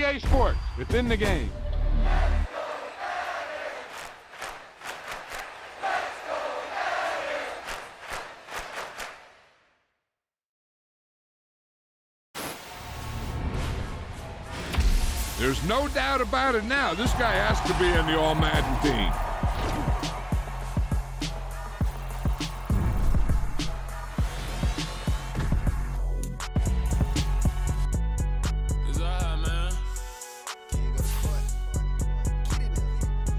EA Sports. It's in the game. There's no doubt about it now. This guy has to be in the All-Madden team. It's alright, man.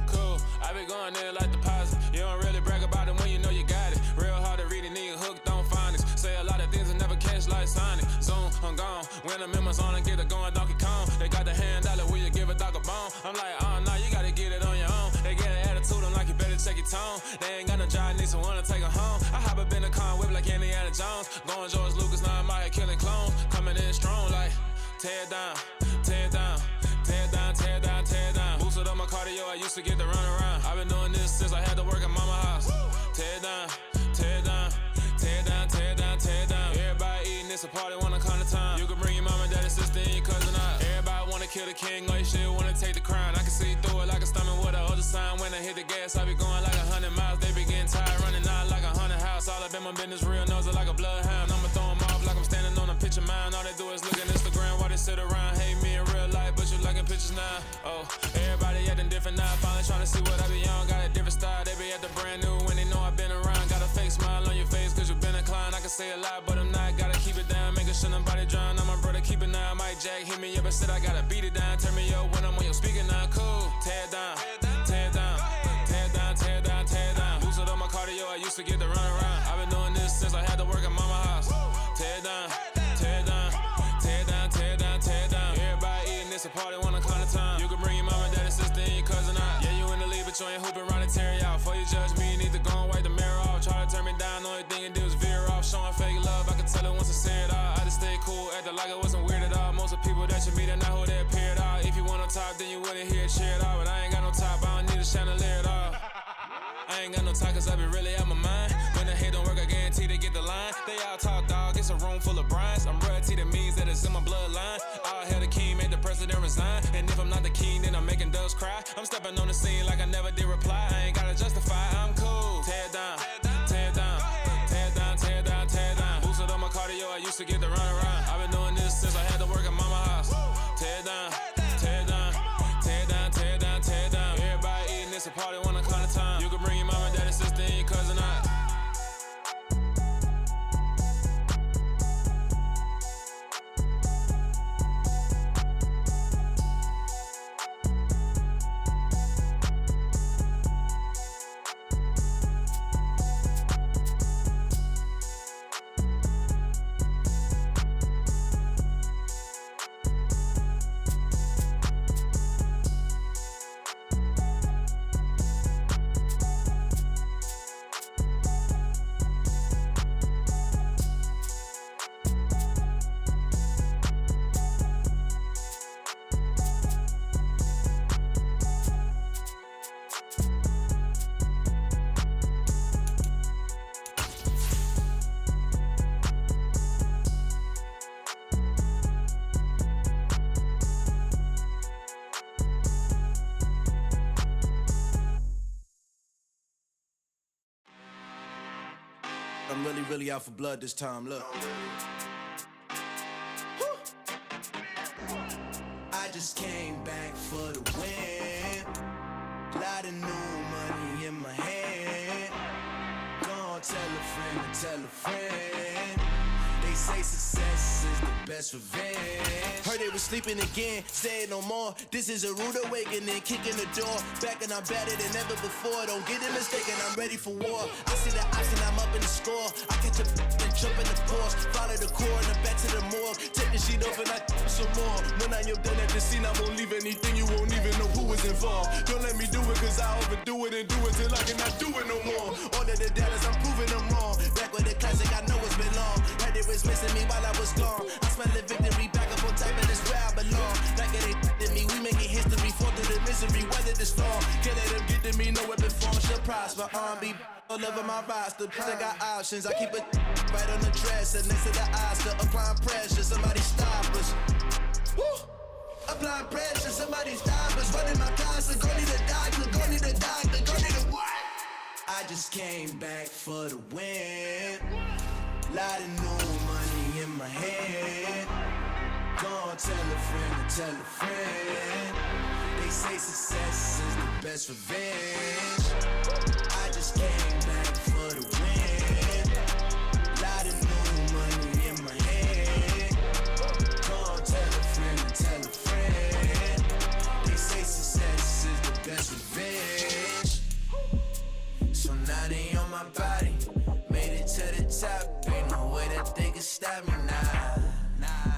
Cool. I be going there like deposit. You don't really brag about it when you know you got it. Real hard to read a nigga hooked on phonics. Say a lot of things and never catch like Sonic. Zoom, I'm gone. When the members on and get it going Donkey Kong. They got the hand dollar, will you give a dog a bone? I'm like, oh no, you gotta get it on your own. They get an attitude, I'm like, you better check your tone. They ain't got no job, need someone to take her home. I hop up in the car, whip like Indiana Jones. Going George Lucas, now I'm out here killing clones. Coming in strong like, tear down, tear down, tear down, tear down, tear down. Boosted up my cardio, I used to get to run around. I've been doing this since I had to work at mama house. Tear down, tear down, tear down, tear down, tear down. Everybody eating, it's a party, wanna come to time. You can bring your mama, daddy, sister, and your cousin out. Everybody wanna kill the king, or you shit wanna take the crown. I can see through it like a stomach with a other sign. When I hit the gas, I be going like 100 miles. They be getting tired, running out like 100 house. All up in my business, real nose it like a bloodhound. I'ma throw them off like I'm standing on a picture mine. All they do is look at Instagram while they sit around. Hate me in real life, but you liking pictures now. Oh, everybody acting different now. Finally trying to see what I be on. Got a different style, they be at the brand new when they know I've been around. Got a fake smile on your face cause you been inclined. I can say a lot, but I'm not. Gotta keep it down, making sure nobody drown. I'm my brother, keep it now. Mike Jack hit me up and said I gotta beat it down. Turn me up when I'm on your speaker now. Cool, tear down, tear down, tear down, tear down, tear down. Boosted up my cardio, I used to get to run around. I've been doing this since I had to work at mama house. Tear down, tear down, tear down, tear down, tear down. Everybody eating, it's a party, wanna come to time. You can bring your mama, daddy, sister, and your cousin out. Yeah, you in the league, but you ain't hooping around and tear you out. Before you judge me, you need to go and wipe the mirror off. Try to turn me down, only thing you do is veer off. Showing fake love, I can tell it once I say it all. I just stay cool, acting like it wasn't weird at all. Most of the people that you meet are not who they appear at all. If you want on top, then you wouldn't hear a cheer at all. But I ain't got no top, I don't need a chandelier at all. I ain't got no time cause I be really out my mind. When the hate don't work, I guarantee they get the line. They all talk dog, it's a room full of Bryans. I'm royalty, that means that it's in my bloodline. All hell the king, made the president resign. And if I'm not the king, then I'm making doves cry. I'm stepping on the scene like I never did reply. I ain't gotta justify, I'm cool. Tear down, tear down, tear down, tear down, tear down. Boosted up my cardio, I used to get to run around. I've been doing this since I had to work at mama house. Tear down, tear down, tear down, tear down, tear down. Everybody eating, it's a party, wanna come to time. You can bring your mama, daddy, sister, and your cousin out. I'm really out for blood this time, look. I just came back for the win. Lot of new money in my hand. Gonna tell a friend to tell a friend. They say success is the best revenge. Heard they was sleeping again, say it no more. This is a rude awakening, kicking the door. Back and I'm better than ever before. Don't get it mistaken, I'm ready for war. I see the option, I'm up in the score. I catch a and jump in the Porsche. Follow the core and the back to the morgue. Take the sheet off and I some more. When I am done at the scene, I won't leave anything. You won't even know who was involved. Don't let me do it cause I overdo it and do it till I cannot do it no more. All of the doubters, I'm proving them wrong. Back with the classic, I know it's been long. Heard it was missing me while I was gone. I smell the victory back up on top of this where I belong. Like it ain't to me, we making history. Fall through the misery, weather the storm. Can't let them get to me, no weapon form should prosper. R&B all over my roster. I got options, I keep it right on the dresser next to the Oscar. Applying pressure, somebody stop us. Woo! Up apply pressure. Somebody stop us, running my closet. Go need a doctor, go need a doctor, go need a what? I just came back for the win. Lot of new money in my head. Gonna tell a friend to tell a friend. They say success is the best revenge. I just came back for the win. Lot of new money in my head. Gonna tell a friend to tell a friend. They say success is the best revenge. So now they on my body. Made it to the top. Ain't no way that they can stop me now.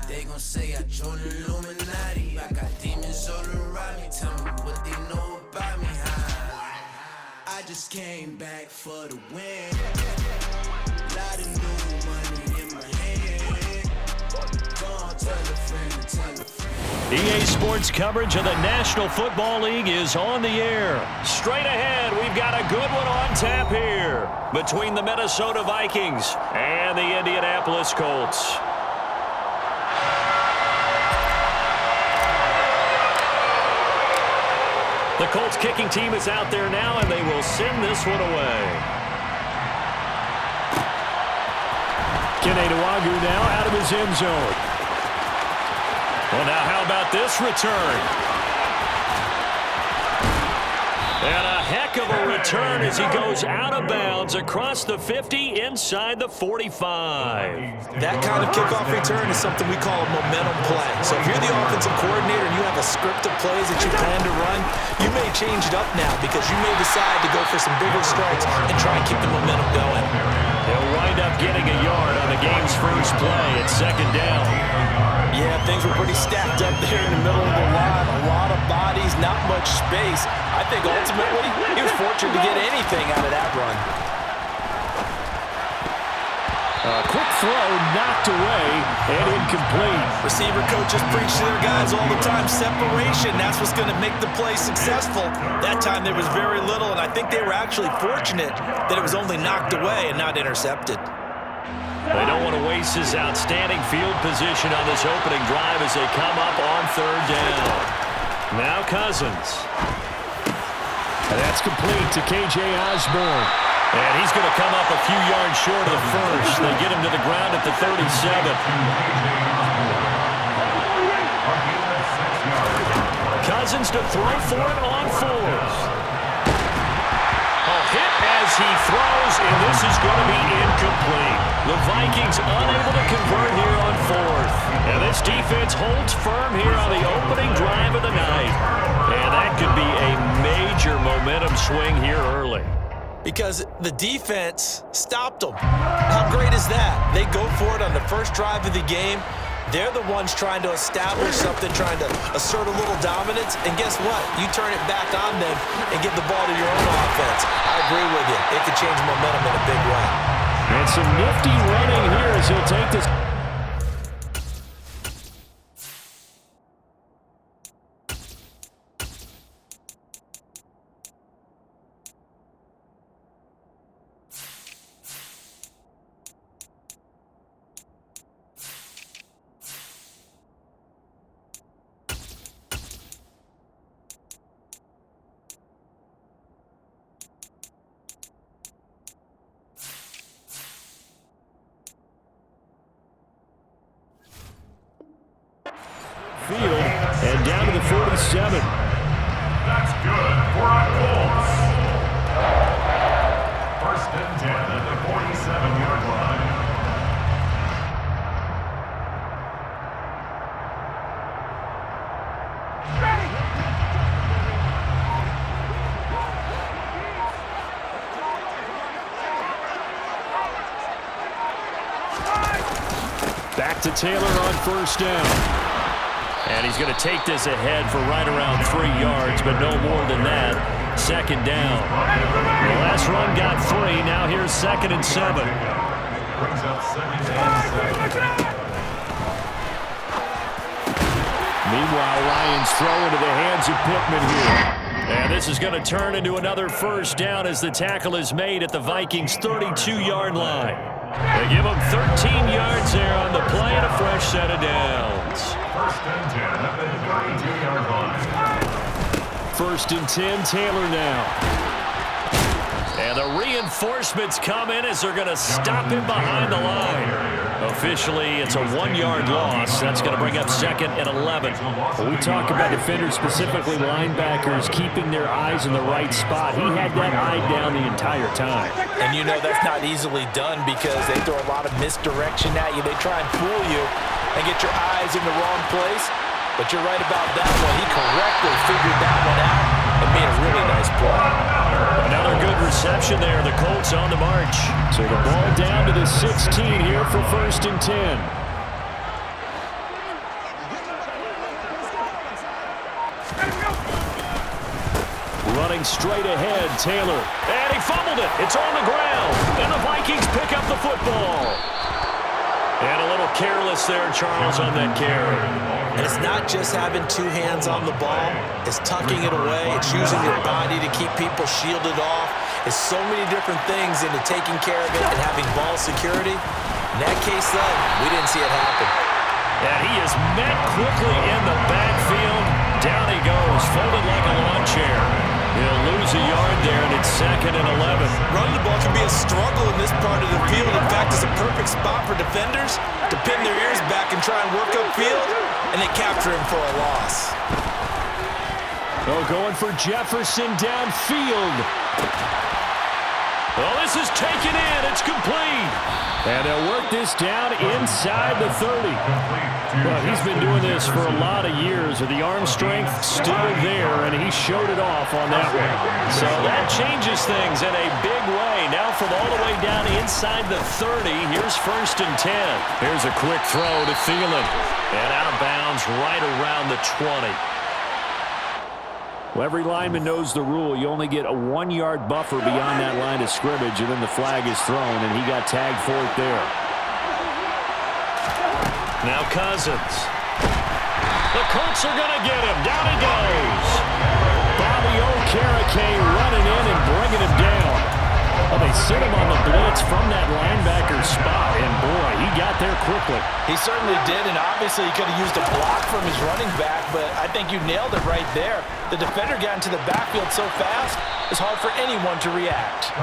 They gon' say I joined the Illuminati. I got demons all around me. Tell me what they know about me, huh? I just came back for the win. Lot of new money in my head. Gonna tell a friend to tell a friend. EA Sports coverage of the National Football League is on the air. Straight ahead, we've got a good one on tap here between the Minnesota Vikings and the Indianapolis Colts. The Colts kicking team is out there now, and they will send this one away. Keneduagu now out of his end zone. Well, now how about this return? And a heck of a return as he goes out of bounds across the 50 inside the 45. That kind of kickoff return is something we call a momentum play. So if you're the offensive coordinator and you have a script of plays that you plan to run, you may change it up now because you may decide to go for some bigger strikes and try and keep the momentum going. They'll wind up getting a yard on the game's first play at second down. Yeah, things were pretty stacked up there in the middle of the line. A lot of bodies, not much space. I think ultimately he was fortunate to get anything out of that run. A quick throw knocked away and incomplete. Receiver coaches preach to their guys all the time. Separation, that's what's going to make the play successful. That time there was very little, and I think they were actually fortunate that it was only knocked away and not intercepted. They don't want to waste his outstanding field position on this opening drive as they come up on third down. Now Cousins. And that's complete to K.J. Osborne. And he's going to come up a few yards short of the first. They get him to the ground at the 37. Cousins to throw for it on fourth. A hit as he throws, and this is going to be incomplete. The Vikings unable to convert here on fourth. And this defense holds firm here on the opening drive of the night. And that could be a major momentum swing here early. Because the defense stopped them. How great is that? They go for it on the first drive of the game. They're the ones trying to establish something, trying to assert a little dominance. And guess what? You turn it back on them and give the ball to your own offense. I agree with you. It could change momentum in a big way. And some nifty running here as he'll take this. Field and down to the 47. That's good for our Colts. First and 10 at the 47-yard line. Back to Taylor on first down. And he's going to take this ahead for right around 3 yards, but no more than that. Second down. The last run got 3. Now here's 2nd and 7. Brings up 2nd and 7. Meanwhile, Lions throw into the hands of Pittman here. And this is going to turn into another first down as the tackle is made at the Vikings' 32-yard line. They give him 13 yards there on the play and a fresh set of downs. First and 10 at the 32-yard line. First and 10, Taylor now. And the reinforcements come in as they're going to stop him behind the line. Officially, it's a 1-yard loss. That's going to bring up 2nd and 11. When we talk about defenders, specifically linebackers, keeping their eyes in the right spot, he had that eye down the entire time. And you know that's not easily done because they throw a lot of misdirection at you. They try and fool you and get your eyes in the wrong place. But you're right about that one. He correctly figured that one out and made a really nice play. Another good reception there. The Colts on the march. So the ball down to the 16 here for 1st and 10. Running straight ahead, Taylor. And he fumbled it. It's on the ground. And the Vikings pick up the football. And a little careless there, Charles, on that carry. And it's not just having two hands on the ball. It's tucking it away. It's using your body to keep people shielded off. It's so many different things into taking care of it and having ball security. In that case, though, we didn't see it happen. And he is met quickly in the backfield. Down he goes, folded like a lawn chair. He'll lose a yard there, and it's 2nd and 11. Running the ball can be a struggle in this part of the field. In fact, it's a perfect spot for defenders to pin their ears back and try and work upfield, and they capture him for a loss. Oh, going for Jefferson downfield. Well, this is taken in. It's complete. And they'll work this down inside the 30. Well, he's been doing this for a lot of years with the arm strength still there, and he showed it off on that one. So that changes things in a big way. Now from all the way down inside the 30, here's 1st and 10. Here's a quick throw to Thielen. And out of bounds right around the 20. Well, every lineman knows the rule. You only get a 1-yard buffer beyond that line of scrimmage, and then the flag is thrown, and he got tagged for it there. Now Cousins. The Colts are going to get him. Down he goes. Bobby Okereke running in and bringing him down. Well, they sit him on the blitz from that linebacker spot, and boy, he got there quickly. He certainly did, and obviously he could have used a block from his running back, but I think you nailed it right there. The defender got into the backfield so fast, it's hard for anyone to react.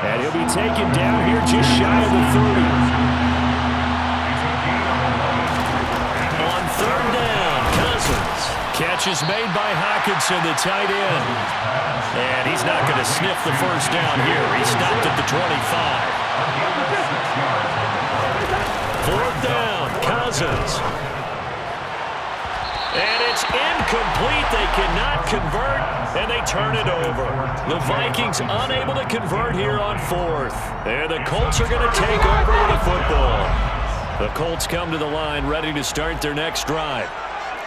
And he'll be taken down here just shy of the 30. On 3rd down, Cousins. Catch is made by Hockenson, the tight end. And he's not going to sniff the 1st down here. He stopped at the 25. 4th down, Cousins. And it's incomplete. They cannot convert, and they turn it over. The Vikings unable to convert here on 4th. And the Colts are going to take over with the football. The Colts come to the line ready to start their next drive.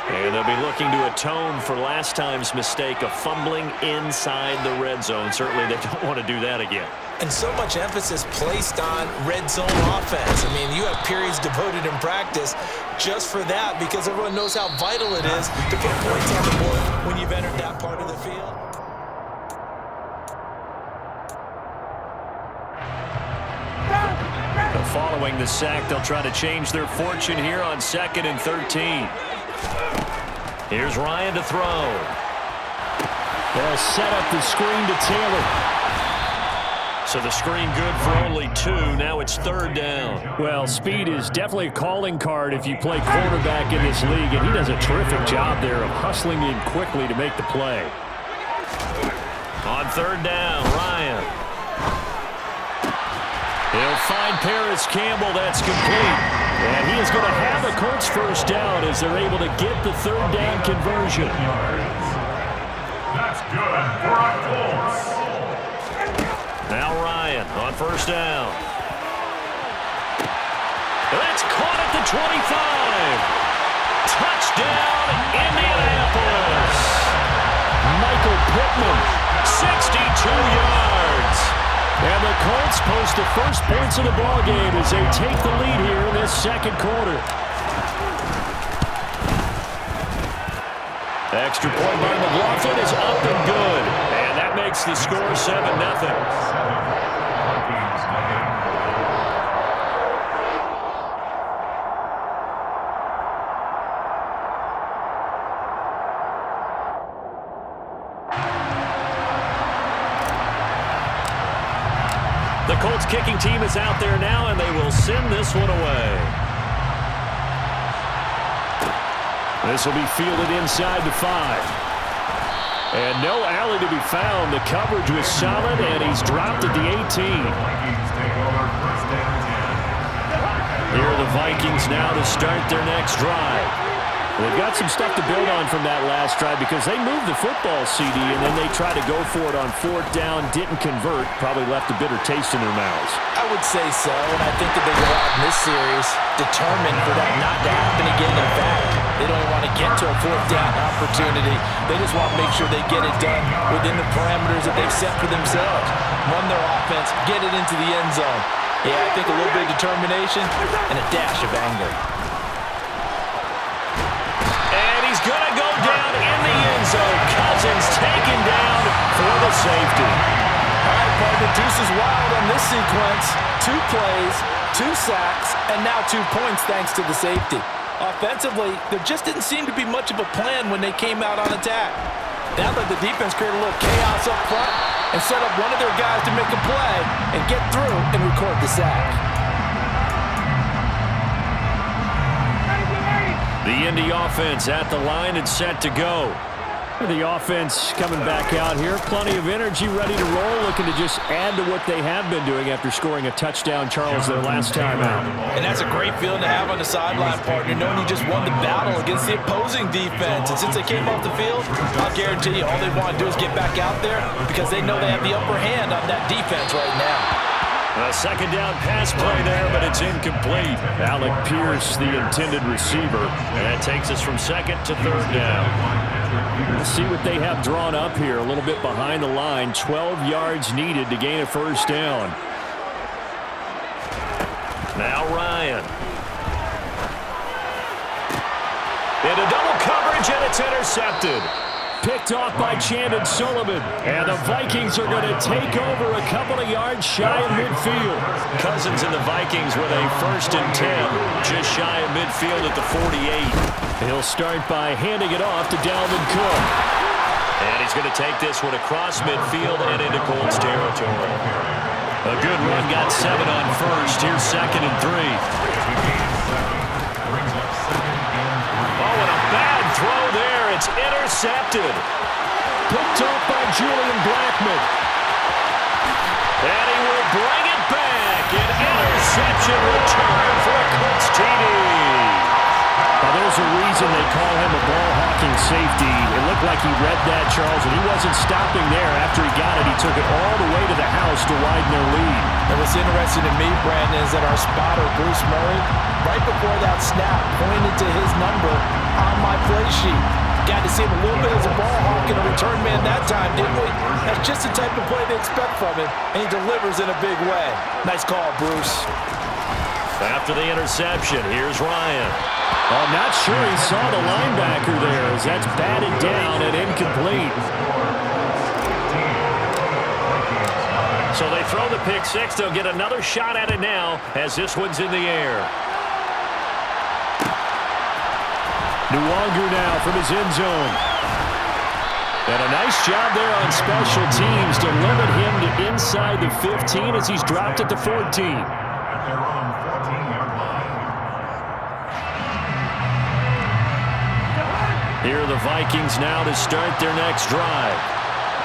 And they'll be looking to atone for last time's mistake of fumbling inside the red zone. Certainly they don't want to do that again. And so much emphasis placed on red zone offense. I mean, you have periods devoted in practice just for that because everyone knows how vital it is to put points on the board when you've entered that part of the field. Following the sack, they'll try to change their fortune here on 2nd and 13. Here's Ryan to throw. They'll set up the screen to Taylor. So the screen good for only 2. Now it's 3rd down. Well, speed is definitely a calling card if you play quarterback in this league, and he does a terrific job there of hustling in quickly to make the play. On 3rd down, Ryan. He'll find Paris Campbell. That's complete. And he is going to have a Colts 1st down as they're able to get the 3rd down conversion. That's good for our Colts. Now Ryan on 1st down. That's caught at the 25. Touchdown, Indianapolis. Michael Pittman. 62 yards. And the Colts post the first points of the ballgame as they take the lead here in this 2nd quarter. Extra point by McLaughlin is up and good. And that makes the score 7-0. Colts kicking team is out there now, and they will send this one away. This will be fielded inside the 5. And no alley to be found. The coverage was solid, and he's dropped at the 18. Here are the Vikings now to start their next drive. They've got some stuff to build on from that last drive because they moved the football, CD, and then they tried to go for it on 4th down, didn't convert, probably left a bitter taste in their mouths. I would say so, and I think that they go out in this series determined for that not to happen again. In fact, they don't even want to get to a 4th down opportunity. They just want to make sure they get it done within the parameters that they've set for themselves. Run their offense, get it into the end zone. Yeah, I think a little bit of determination and a dash of anger. He's going to go down in the end zone. Cousins taken down for the safety. All right, partner, deuce is wild on this sequence. 2 plays, 2 sacks, and now 2 points thanks to the safety. Offensively, there just didn't seem to be much of a plan when they came out on attack. That let the defense create a little chaos up front and set up one of their guys to make a play and get through and record the sack. The Indy offense at the line and set to go. The offense coming back out here. Plenty of energy, ready to roll, looking to just add to what they have been doing after scoring a touchdown, Charles, their last time out. And that's a great feeling to have on the sideline, partner, knowing you just won the battle against the opposing defense. And since they came off the field, I'll guarantee you all they want to do is get back out there because they know they have the upper hand on that defense right now. A 2nd down pass play there, but it's incomplete. Alec Pierce, the intended receiver. And that takes us from 2nd to 3rd down. Let's see what they have drawn up here. A little bit behind the line. 12 yards needed to gain a 1st down. Now Ryan. Into double coverage, and it's intercepted. Picked off by Chandon Sullivan. And the Vikings are going to take over a couple of yards shy of midfield. Cousins and the Vikings with a 1st and 10. Just shy of midfield at the 48. He'll start by handing it off to Dalvin Cook. And he's going to take this one across midfield and into Colts territory. A good run, got 7 on 1st. Here's 2nd and 3. Oh, and a bad throw there. It's intercepted. Picked off by Julian Blackmon. And he will bring it back. An interception return for a Colts TD. Now, there's a reason they call him a ball-hawking safety. It looked like he read that, Charles, and he wasn't stopping there. After he got it, he took it all the way to the house to widen their lead. And what's interesting to me, Brandon, is that our spotter, Bruce Murray, right before that snap, pointed to his number on my play sheet. Got to see him a little bit as a ball hawk and a return man that time, didn't we? That's just the type of play they expect from him, and he delivers in a big way. Nice call, Bruce. After the interception, here's Ryan. I'm not sure he saw the linebacker there as that's batted down and incomplete. So they throw the pick 6. They'll get another shot at it now as this one's in the air. Nwangu now from his end zone. And a nice job there on special teams to limit him to inside the 15 as he's dropped at the 14. At their own 14-yard line. Here are the Vikings now to start their next drive.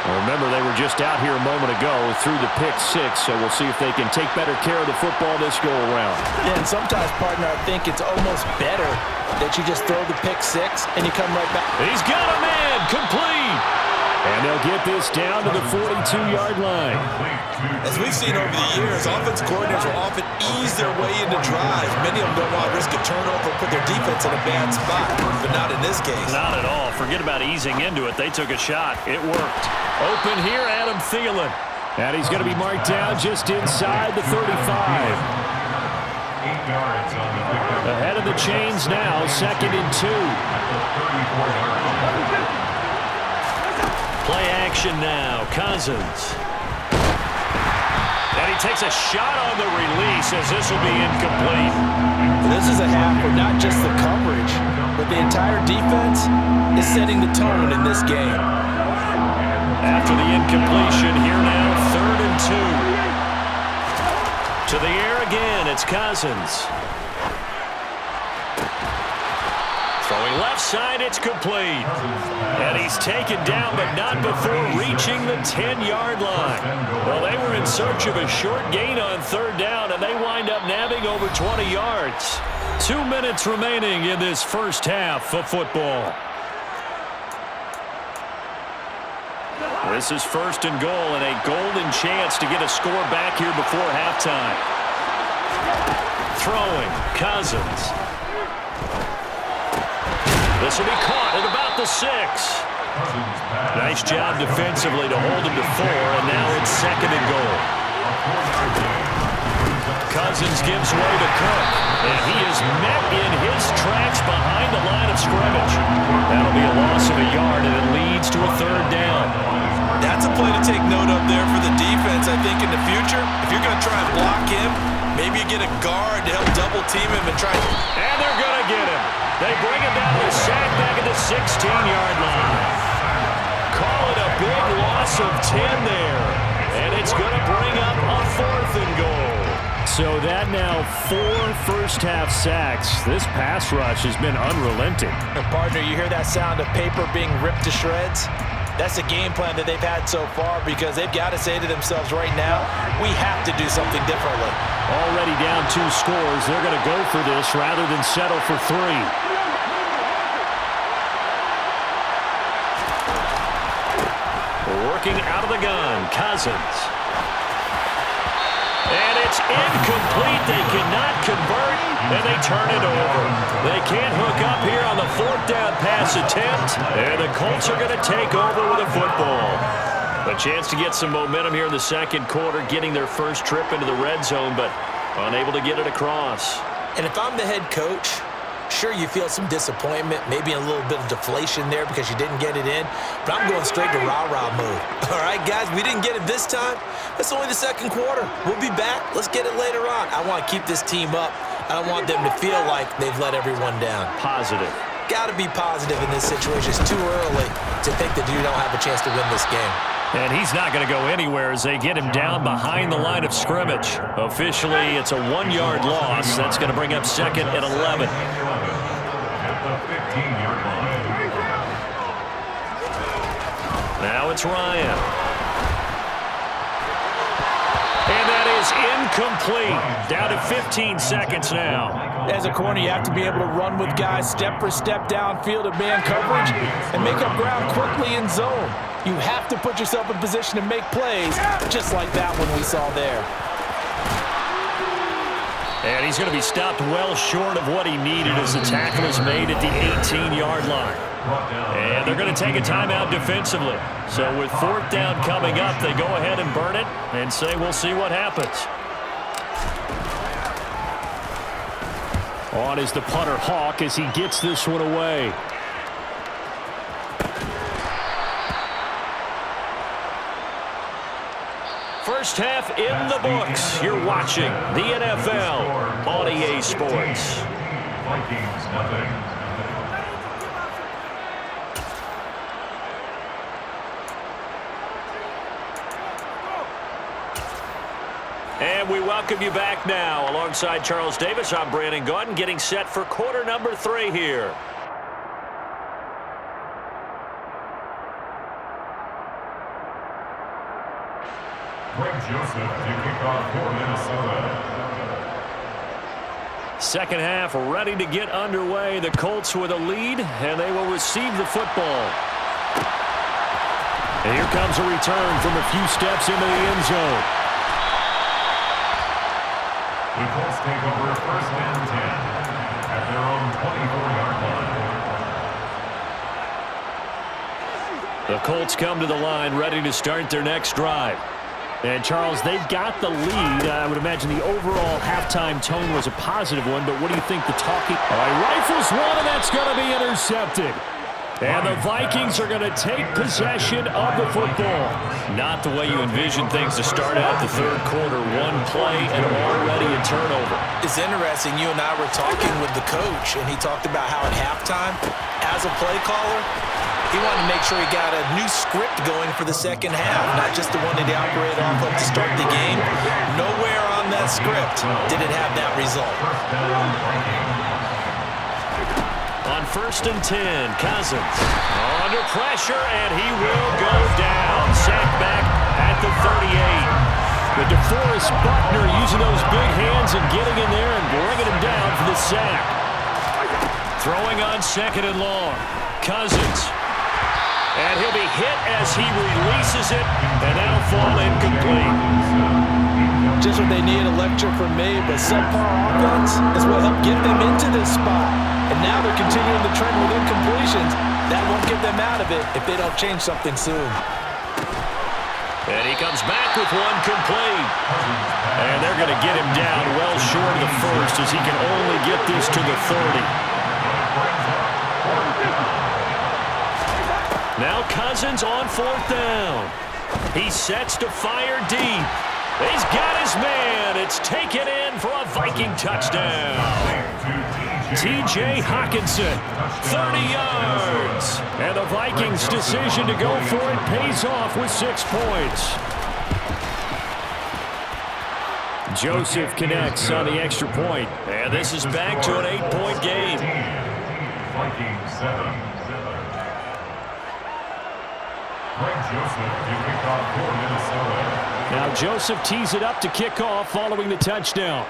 Well, remember, they were just out here a moment ago through the pick 6, so we'll see if they can take better care of the football this go-around. Yeah, and sometimes, partner, I think it's almost better that you just throw the pick 6 and you come right back. He's got a man, complete. And they'll get this down to the 42-yard line. As we've seen over the years, offensive coordinators will often ease their way into drives. Many of them don't want to risk a turnover or put their defense in a bad spot, but not in this case. Not at all. Forget about easing into it. They took a shot. It worked. Open here, Adam Thielen. And he's going to be marked down just inside the 35. 8 yards on the pickup. Ahead of the chains now, 2nd and 2. Play action now, Cousins. And he takes a shot on the release as this will be incomplete. This is a half where not just the coverage, but the entire defense is setting the tone in this game. After the incompletion, here now, 3rd and 2. To the air again, it's Cousins. Throwing left side, it's complete. And he's taken down, but not before reaching the 10-yard line. Well, they were in search of a short gain on third down, and they wind up nabbing over 20 yards. 2 minutes remaining in this first half of football. This is first and goal, and a golden chance to get a score back here before halftime. Throwing, Cousins. This will be caught at about the 6. Nice job defensively to hold him to 4, and now it's second and goal. Cousins gives way to Cook, and he is met in his tracks behind the line of scrimmage. That'll be a loss of a yard, and it leads to a third down. That's a play to take note of there for the defense, I think, in the future. If you're going to try and block him, maybe you get a guard to help double-team him and try. And they're going to get him. They bring him down to a sack back at the 16-yard line. Call it a big loss of 10 there. And it's going to bring up a fourth and goal. So that now 4 first-half sacks. This pass rush has been unrelenting. And partner, you hear that sound of paper being ripped to shreds? That's the game plan that they've had so far because they've got to say to themselves right now, we have to do something differently. Already down 2 scores. They're going to go for this rather than settle for 3. Working out of the gun, Cousins. And it's incomplete. They cannot convert, and they turn it over. They can't hook up here on the 4th down pass attempt, and the Colts are going to take over with a football. A chance to get some momentum here in the second quarter, getting their first trip into the red zone, but unable to get it across. And if I'm the head coach, sure, you feel some disappointment, maybe a little bit of deflation there because you didn't get it in, but I'm going straight to rah-rah mode. All right, guys, we didn't get it this time. It's only the second quarter. We'll be back. Let's get it later on. I want to keep this team up. I don't want them to feel like they've let everyone down. Positive. Got to be positive in this situation. It's too early to think that you don't have a chance to win this game. And he's not going to go anywhere as they get him down behind the line of scrimmage. Officially, it's a 1-yard loss. That's going to bring up second and 11. Now it's Ryan. And that is incomplete. Down to 15 seconds now. As a corner, you have to be able to run with guys step for step downfield in man coverage and make up ground quickly in zone. You have to put yourself in position to make plays, just like that one we saw there. And he's going to be stopped well short of what he needed as the tackle is made at the 18-yard line. And they're going to take a timeout defensively. So with 4th down coming up, they go ahead and burn it and say we'll see what happens. On is the punter Hawk as he gets this one away. First half in the books. You're watching the NFL on EA Sports. Vikings, nothing. And we welcome you back now. Alongside Charles Davis, I'm Brandon Gaudin, getting set for quarter number 3 here. Greg Joseph to kick off for Minnesota. Second half ready to get underway. The Colts with a lead, and they will receive the football. And here comes a return from a few steps into the end zone. The Colts take over first and 10 at their own 24-yard line. The Colts come to the line ready to start their next drive. And, Charles, they've got the lead. I would imagine the overall halftime tone was a positive one, but what do you think the talking... All right, rifles one, and that's going to be intercepted. And the Vikings are going to take possession of the football. Not the way you envision things to start out the third quarter. One play and already a turnover. It's interesting. You and I were talking with the coach, and he talked about how at halftime, as a play caller, he wanted to make sure he got a new script going for the second half, not just the one that he operated off of to start the game. Nowhere on run that script, did it have that result? On 1st and 10, Cousins under pressure, and he will go down. Sacked back at the 38. The DeForest Buckner using those big hands and getting in there and bringing him down for the sack. Throwing on 2nd and long. Cousins. And he'll be hit as he releases it, and that'll fall incomplete. Just what they need, a lecture from me, but subpar offense is what helped get them into this spot. And now they're continuing the trend with incompletions. That won't get them out of it if they don't change something soon. And he comes back with one complete. And they're going to get him down well short of the first as he can only get this to the 30. Now Cousins on 4th down. He sets to fire deep. He's got his man. It's taken in for a Viking touchdown. T.J. Hawkinson, 30 yards. And the Vikings' decision to go for it pays off with 6 points. Joseph connects on the extra point. And this is back to an 8-point game. Vikings 7. Greg Joseph to kick off for Minnesota. Now Joseph tees it up to kick off following the touchdown.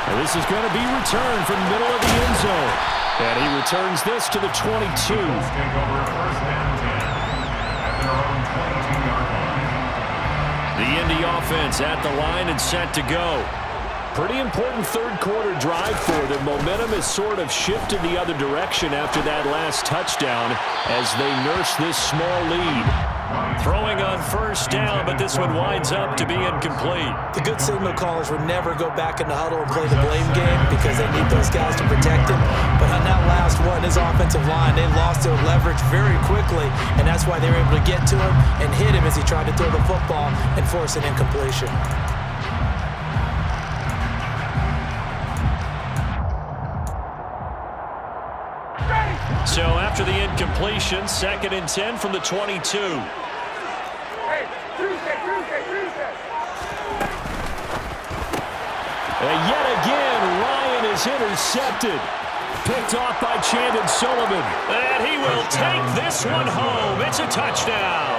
And this is going to be returned from the middle of the end zone. And he returns this to the 22. Take over 1st and 10 at their own 22-yard line. The Indy offense at the line and set to go. Pretty important third-quarter drive for them. Momentum has sort of shifted the other direction after that last touchdown as they nurse this small lead. Throwing on 1st down, but this one winds up to be incomplete. The good signal callers would never go back in the huddle and play the blame game because they need those guys to protect him. But on that last one, his offensive line, they lost their leverage very quickly, and that's why they were able to get to him and hit him as he tried to throw the football and force an incompletion. So after the incompletion, 2nd and 10 from the 22. And yet again, Ryan is intercepted. Picked off by Chandon Sullivan. And he will take this one home. It's a touchdown.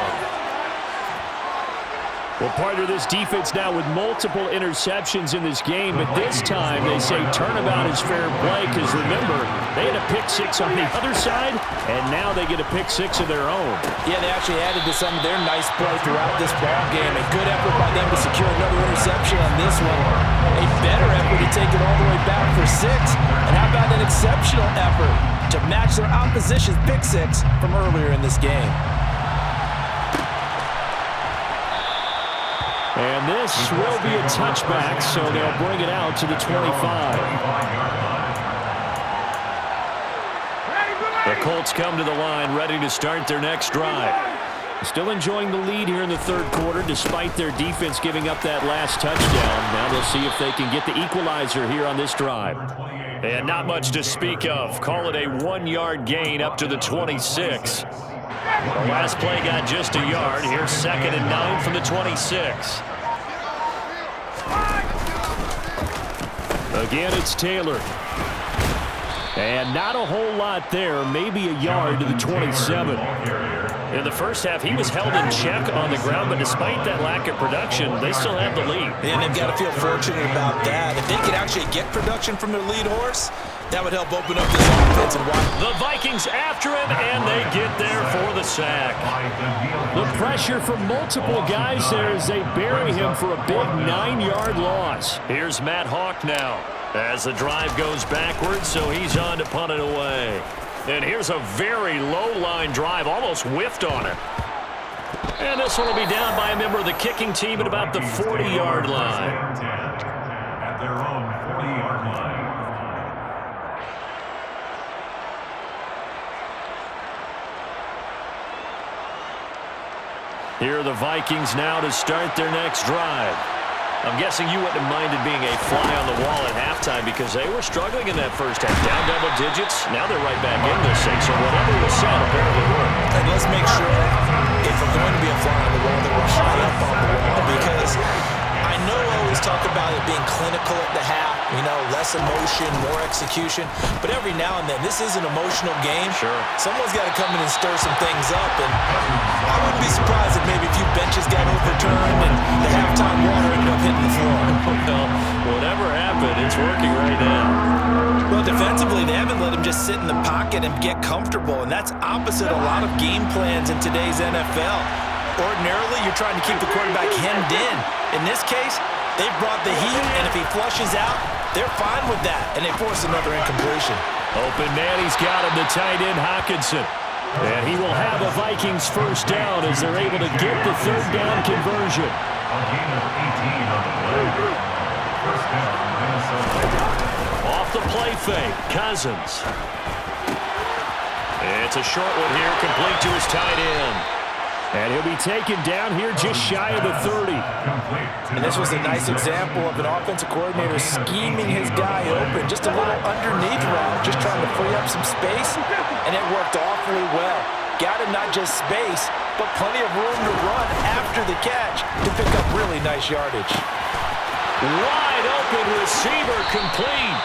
Well, part of this defense now with multiple interceptions in this game, but this time they say turnabout is fair play because, remember, they had a pick-6 on the other side, and now they get a pick-6 of their own. Yeah, they actually added to some of their nice play throughout this ball game. A good effort by them to secure another interception on this one. A better effort to take it all the way back for 6. And how about an exceptional effort to match their opposition's pick-6 from earlier in this game? And this will be a touchback, so they'll bring it out to the 25. The Colts come to the line, ready to start their next drive. Still enjoying the lead here in the third quarter, despite their defense giving up that last touchdown. Now they'll see if they can get the equalizer here on this drive. And not much to speak of. Call it a 1-yard gain up to the 26. The last play got just a yard. Here's 2nd and 9 from the 26. Again, it's Taylor. And not a whole lot there. Maybe a yard to the 27. In the first half, he was held in check on the ground, but despite that lack of production, they still have the lead. And they've got to feel fortunate about that. If they could actually get production from their lead horse, that would help open up this offense. The Vikings after him, and they get there for the sack. The pressure from multiple guys there as they bury him for a big 9-yard loss. Here's Matt Hawk now as the drive goes backwards, so he's on to punt it away. And here's a very low-line drive, almost whiffed on it. And this one will be down by a member of the kicking team at about the 40-yard line. At their own 40-yard line. Here are the Vikings now to start their next drive. I'm guessing you wouldn't have minded being a fly on the wall at halftime because they were struggling in that first half. Down double digits. Now they're right back in this thing. So whatever was said apparently worked. And let's make sure if we're going to be a fly on the wall that we're high up on the wall, because I know I always talk about it being clinical at the half, you know, less emotion, more execution. But every now and then, this is an emotional game. Sure. Someone's got to come in and stir some things up. And I wouldn't be surprised if maybe a few benches got overturned and the halftime water ended up hitting the floor. Well, whatever happened, it's working right now. Well, defensively, they haven't let him just sit in the pocket and get comfortable. And that's opposite a lot of game plans in today's NFL. Ordinarily, you're trying to keep the quarterback hemmed in. In this case, they brought the heat, and if he flushes out, they're fine with that, and they force another incompletion. Open man, he's got him, the tight end, Hockenson. And he will have a Vikings first down as they're able to get the third down conversion. A gain of 18 on the play. First down, Minnesota. Off the play fake, Cousins. It's a short one here, complete to his tight end. And he'll be taken down here just shy of the 30. And this was a nice example of an offensive coordinator scheming his guy open. Just a little underneath route, just trying to free up some space, and it worked awfully well. Got him not just space, but plenty of room to run after the catch to pick up really nice yardage. Wide open receiver complete.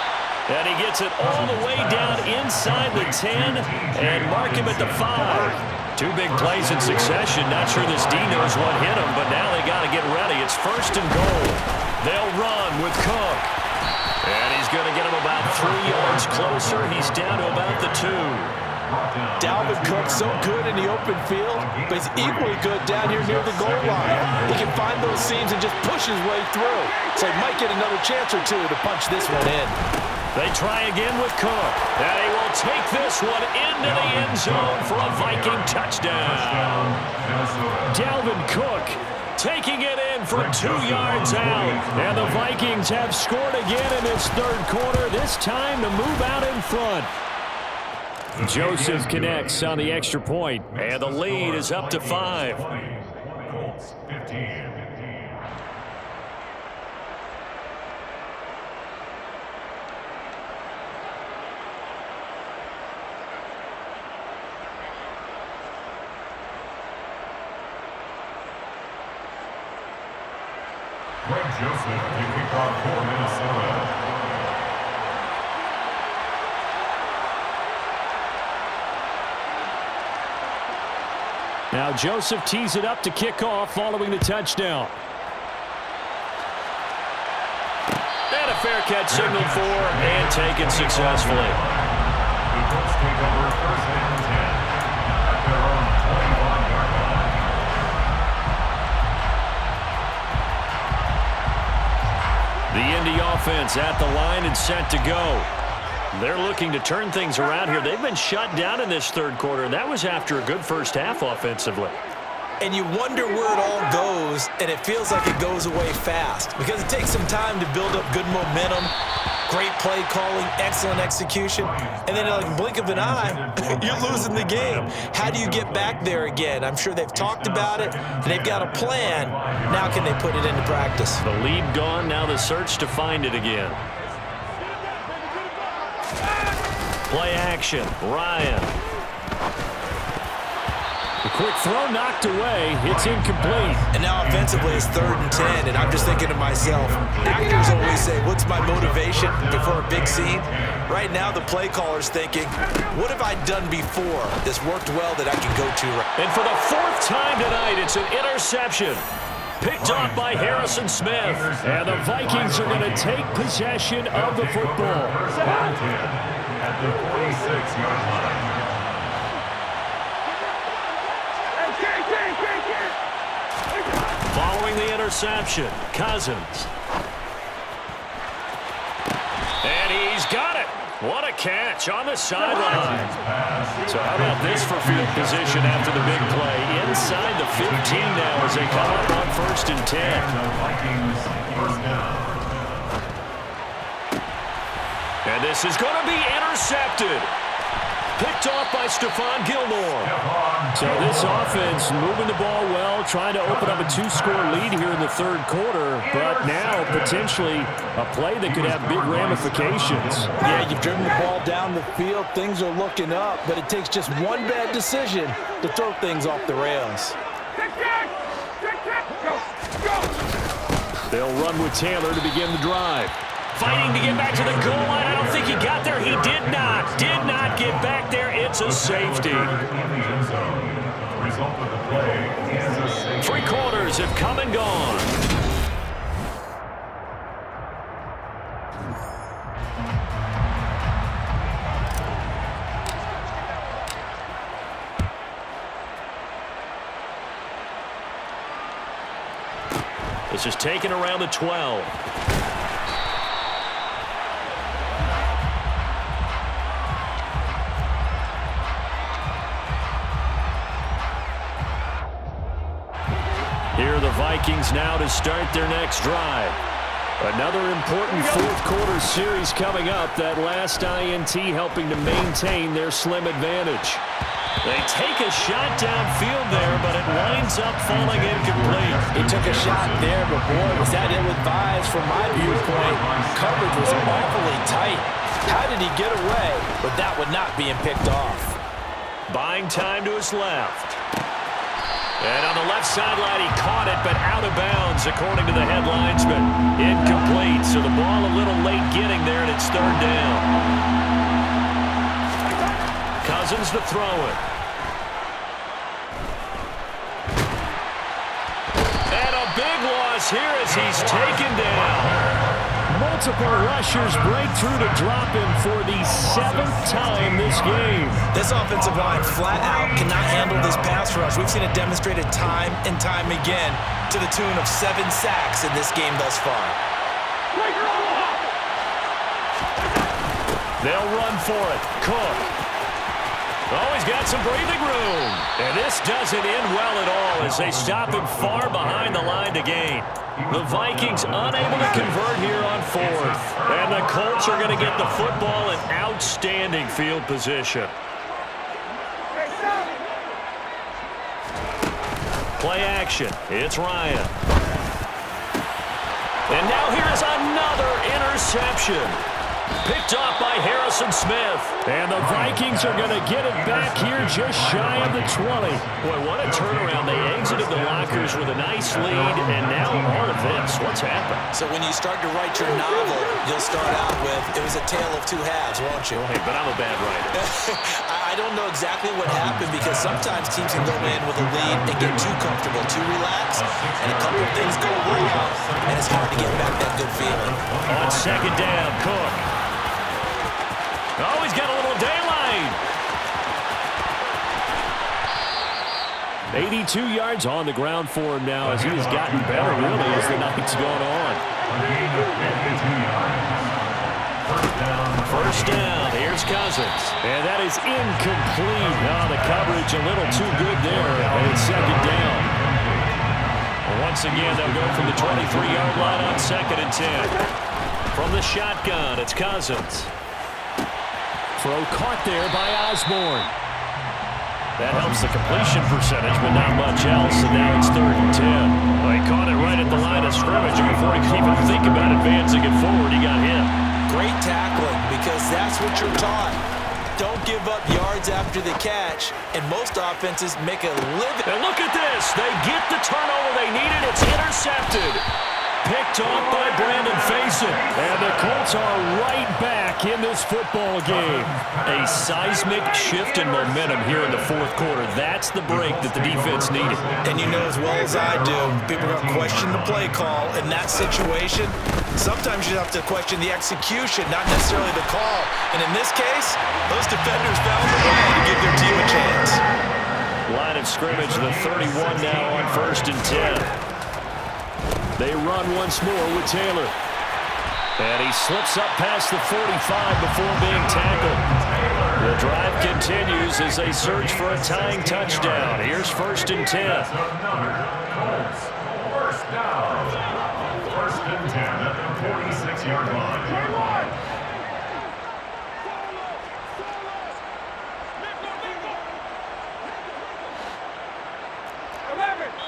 And he gets it all the way down inside the 10 and mark him at the 5. Two big plays in succession. Not sure this D knows what hit him, but now they got to get ready. It's first and goal. They'll run with Cook. And he's going to get him about 3 yards closer. He's down to about the 2. Dalvin Cook so good in the open field, but he's equally good down here near the goal line. He can find those seams and just push his way through. So he might get another chance or two to punch this one in. They try again with Cook. And he will take this one into the end zone for a Viking touchdown. Dalvin Cook taking it in from 2 yards out. And the Vikings have scored again in this third quarter, this time to move out in front. Joseph connects on the extra point, and the lead is up to 5. Colts 15. Greg Joseph to kick off for Minnesota. Now Joseph tees it up to kick off following the touchdown. And a fair catch signaled for and taken successfully. The Colts take over first and 10 at their own 25-yard line. The Indy offense at the line and set to go. They're looking to turn things around here. They've been shut down in this third quarter, and that was after a good first half offensively. And you wonder where it all goes, and it feels like it goes away fast because it takes some time to build up good momentum, great play calling, excellent execution, and then in a blink of an eye, you're losing the game. How do you get back there again? I'm sure they've talked about it, and they've got a plan. Now can they put it into practice? The lead gone, now the search to find it again. Play action, Ryan. The quick throw knocked away. It's incomplete. And now offensively it's 3rd and 10, and I'm just thinking to myself, actors always say, what's my motivation before a big scene? Right now the play caller's thinking, what have I done before this worked well that I can go to right? And for the 4th time tonight, it's an interception. Picked off by Harrison Smith. And the Vikings are going to take possession of the football. First and 10 at the 46-yard line. Following the interception, Cousins. And he's got it. What a catch on the sideline. So how about this for field position after the big play? Inside the 15 now as they come up on 1st and 10. The Vikings first down. And this is going to be intercepted. Picked off by Stephon Gilmore. So this offense moving the ball well, trying to open up a 2-score lead here in the third quarter. But now potentially a play that could have big ramifications. Yeah, you've driven the ball down the field. Things are looking up, but it takes just one bad decision to throw things off the rails. They'll run with Taylor to begin the drive. Fighting to get back to the goal line. I don't think he got there. He did not. Did not get back there. It's a safety. Three quarters have come and gone. This is taken around the 12. Here are the Vikings now to start their next drive. Another important fourth-quarter series coming up. That last INT helping to maintain their slim advantage. They take a shot downfield there, but it winds up falling incomplete. He took a shot there, but boy, was that ill-advised from my viewpoint. Coverage was awfully tight. How did he get away? But that would not being picked off. Buying time to his left. And on the left sideline, he caught it, but out of bounds, according to the head linesman. Incomplete, so the ball a little late getting there, and it's third down. Cousins to throw it. And a big loss here as he's taken down. Multiple rushers break through to drop him for the 7th time this game. This offensive line flat out cannot handle this pass rush. We've seen it demonstrated time and time again to the tune of 7 sacks in this game thus far. They'll run for it. Cook. Oh, he's got some breathing room. And this doesn't end well at all as they stop him far behind the line to gain. The Vikings unable to convert here on fourth. And the Colts are going to get the football in outstanding field position. Play action. It's Ryan. And now here's another interception. Picked off by Harrison Smith. And the Vikings are going to get it back here just shy of the 20. Boy, what a turnaround. They exited the lockers with a nice lead, and now all of this. What's happened? So when you start to write your novel, you'll start out with, it was a tale of two halves, won't you? Hey, but I'm a bad writer. I don't know exactly what happened because sometimes teams can go in with a lead and get too comfortable, too relaxed, and a couple of things go wrong, and it's hard to get back that good feeling. On second down, Cook. Oh, he's got a little daylight. 82 yards on the ground for him now as he has gotten better, really, as the night's gone on. First down. Here's Cousins. And that is incomplete. Oh, the coverage a little too good there. And it's second down. Once again, they'll go from the 23-yard line on second and 10. From the shotgun, it's Cousins. Throw caught there by Osborne. That helps the completion percentage, but not much else, and now it's third and 10. Well, he caught it right at the line of scrimmage, and before he could even think about advancing it forward, he got hit. Great tackling, because that's what you're taught. Don't give up yards after the catch, and most offenses make a living. And look at this. They get the turnover they needed. It's intercepted. Picked off by Brandon Faison. And the Colts are right back in this football game. A seismic shift in momentum here in the fourth quarter. That's the break that the defense needed. And you know as well as I do, people are going to question the play call in that situation. Sometimes you have to question the execution, not necessarily the call. And in this case, those defenders found a way to give their team a chance. Line of scrimmage, the 31 now on first and 10. They run once more with Taylor. And he slips up past the 45 before being tackled. The drive continues as they search for a tying touchdown. Here's first and 10. First down. First and 10 at the 46-yard line.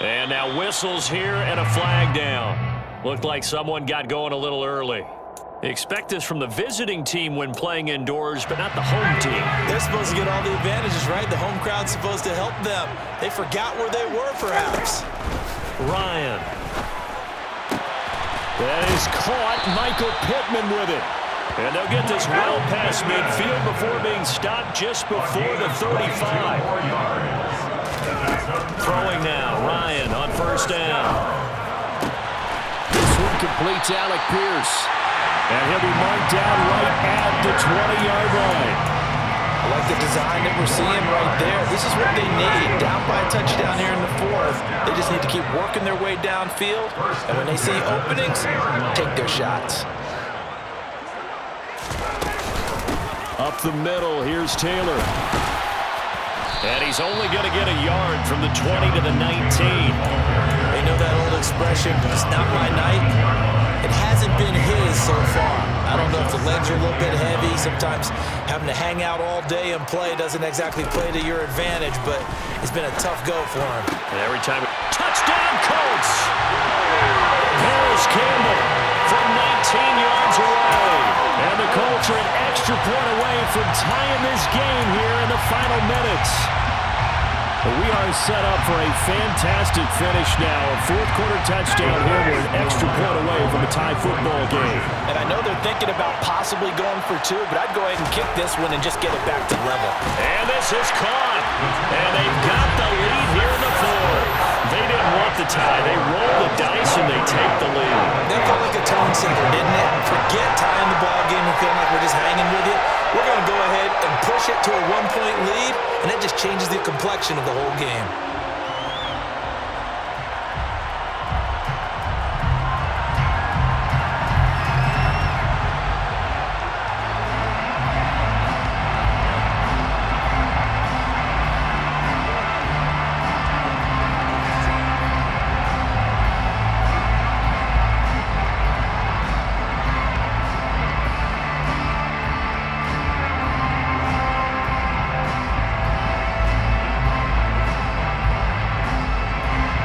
And now whistles here and a flag down. Looked like someone got going a little early. Expect this from the visiting team when playing indoors, but not the home team. They're supposed to get all the advantages, right? The home crowd's supposed to help them. They forgot where they were, perhaps. Ryan. That is caught. Michael Pittman with it. And they'll get this well past midfield before being stopped just before the 35. Throwing now. Ryan on first down. This one completes Alec Pierce. And he'll be marked down right at the 20-yard line. I like the design that we're seeing right there. This is what they need. Down by a touchdown here in the fourth. They just need to keep working their way downfield. And when they see openings, take their shots. Up the middle, here's Taylor. And he's only going to get a yard from the 20 to the 19. They know that old expression, it's not my night. It hasn't been his so far. I don't know if the legs are a little bit heavy. Sometimes having to hang out all day and play doesn't exactly play to your advantage, but it's been a tough go for him. And every time, touchdown Colts! Paris Campbell from 19 yards away. And the Colts are an extra point away from tying this game here in the final minutes. We are set up for a fantastic finish now. A fourth-quarter touchdown here. We're an extra point away from a tie football game. And I know they're thinking about possibly going for two, but I'd go ahead and kick this one and just get it back to level. And this is caught. And they've got the lead here in the fourth. They didn't want the tie. They roll the dice and they take the lead. That felt like a tone setter, didn't it? Forget tying the ball game and feeling like we're just hanging with you. We're going to go ahead and push it to a one-point lead, and that just changes the complexion of the whole game.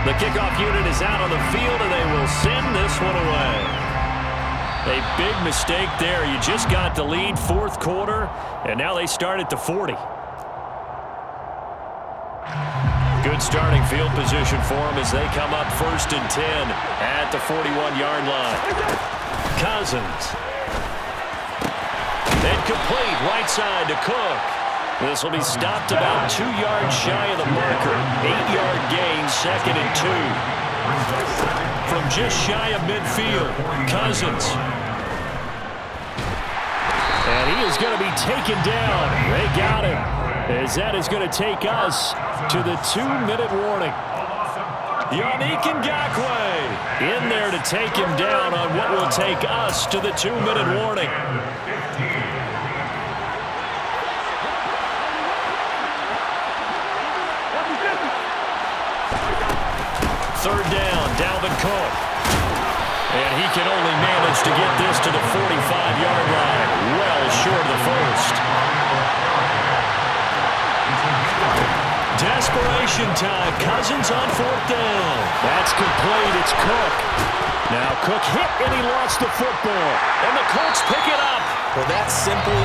The kickoff unit is out on the field, and they will send this one away. A big mistake there. You just got the lead fourth quarter, and now they start at the 40. Good starting field position for them as they come up 1st and 10 at the 41-yard line. Cousins. And complete right side to Cook. This will be stopped about 2 yards shy of the marker. 8-yard gain, 2nd and 2. From just shy of midfield, Cousins. And he is going to be taken down. They got him. As that is going to take us to the 2-minute warning. Yannick Ngakoue in there to take him down on what will take us to the 2-minute warning. Third down, Dalvin Cook. And he can only manage to get this to the 45-yard line. Well short of the first. Desperation time. Cousins on 4th down. That's complete. It's Cook. Now Cook hit and he lost the football. And the Colts pick it up. Well, that simply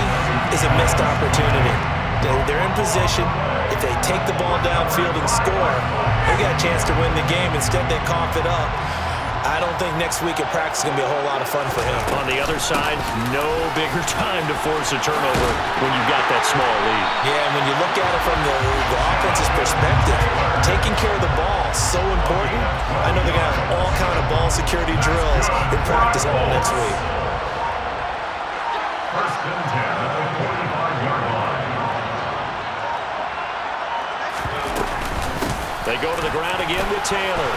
is a missed opportunity. They're in position. If they take the ball downfield and score, they got a chance to win the game. Instead, they cough it up. I don't think next week at practice is going to be a whole lot of fun for him. On the other side, no bigger time to force a turnover when you've got that small lead. Yeah, and when you look at it from the offense's perspective, taking care of the ball is so important. I know they're going to have all kind of ball security drills in practice all next week. 1st and 10 at the 45-yard line. They go to the ground again with Taylor.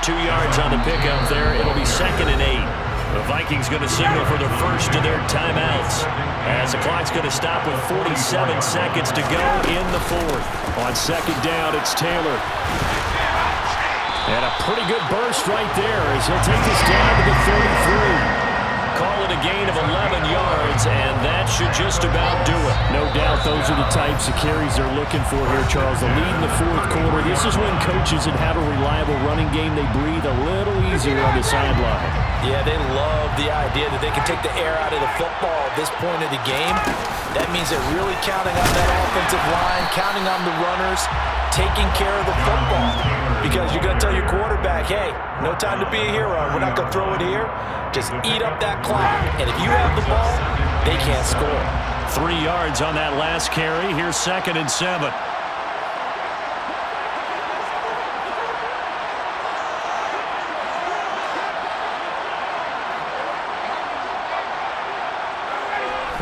2 yards on the pickup there. It'll be 2nd and 8. The Vikings going to signal for the first of their timeouts as the clock's going to stop with 47 seconds to go in the fourth. On 2nd down, it's Taylor. And a pretty good burst right there as he'll take this down to the 33. call it a gain of 11 yards, and that should just about do it. No doubt those are the types of carries they're looking for here, Charles. The lead in the fourth quarter. This is when coaches that have a reliable running game, they breathe a little easier on the sideline. Yeah, they love the idea that they can take the air out of the football at this point of the game. That means they're really counting on that offensive line, counting on the runners, taking care of the football. Because you're going to tell your quarterback, hey, no time to be a hero. We're not going to throw it here. Just eat up that clock. And if you have the ball, they can't score. 3 yards on that last carry. Here's 2nd and 7.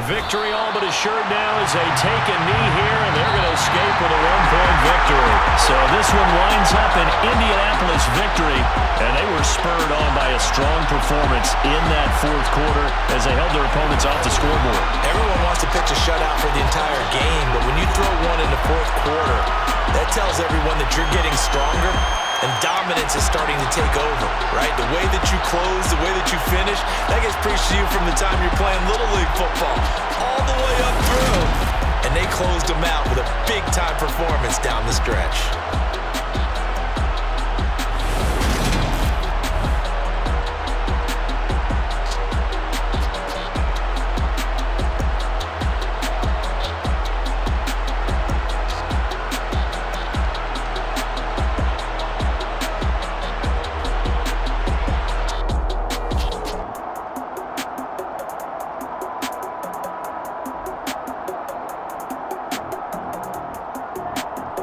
Victory all but assured now as they take a knee here, and they're going to escape with a 1-point victory. So this one winds up an Indianapolis victory, and they were spurred on by a strong performance in that fourth quarter as they held their opponents off the scoreboard. Everyone wants to pitch a shutout for the entire game, but when you throw one in the fourth quarter, that tells everyone that you're getting stronger and dominance is starting to take over, right? The way that you close, the way that you finish, that gets preached to you from the time you're playing Little League football all the way up through. And they closed them out with a big-time performance down the stretch.